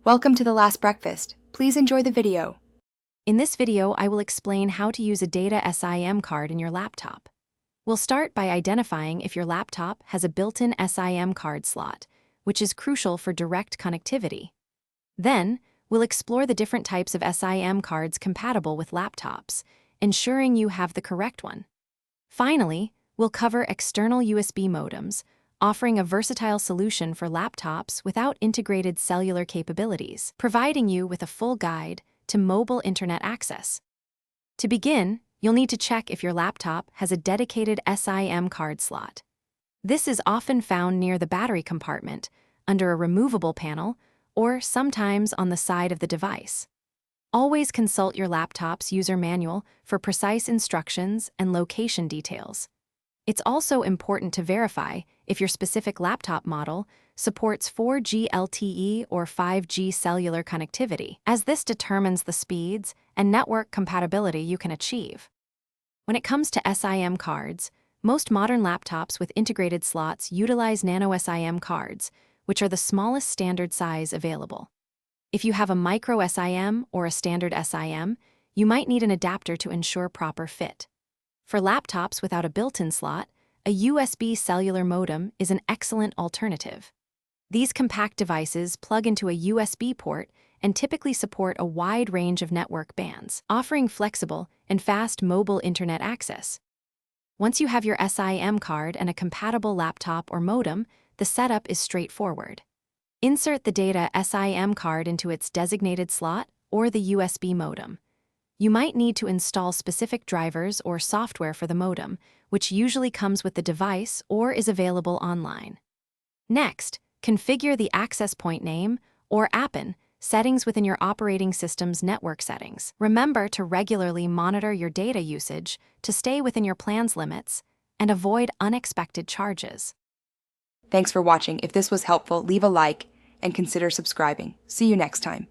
Welcome to The Last Breakfast. Please enjoy the video. In this video, I will explain how to use a data SIM card in your laptop. We'll start by identifying if your laptop has a built-in SIM card slot, which is crucial for direct connectivity. Then, we'll explore the different types of SIM cards compatible with laptops, ensuring you have the correct one. Finally, we'll cover external USB modems, offering a versatile solution for laptops without integrated cellular capabilities, providing you with a full guide to mobile internet access. To begin, you'll need to check if your laptop has a dedicated SIM card slot. This is often found near the battery compartment, under a removable panel, or sometimes on the side of the device. Always consult your laptop's user manual for precise instructions and location details. It's also important to verify if your specific laptop model supports 4G LTE or 5G cellular connectivity, as this determines the speeds and network compatibility you can achieve. When it comes to SIM cards, most modern laptops with integrated slots utilize nano SIM cards, which are the smallest standard size available. If you have a micro SIM or a standard SIM, you might need an adapter to ensure proper fit. For laptops without a built-in slot, a USB cellular modem is an excellent alternative. These compact devices plug into a USB port and typically support a wide range of network bands, offering flexible and fast mobile internet access. Once you have your SIM card and a compatible laptop or modem, the setup is straightforward. Insert the data SIM card into its designated slot or the USB modem. You might need to install specific drivers or software for the modem, which usually comes with the device or is available online. Next, configure the access point name or APN settings within your operating system's network settings. Remember to regularly monitor your data usage to stay within your plan's limits and avoid unexpected charges. Thanks for watching. If this was helpful, leave a like and consider subscribing. See you next time.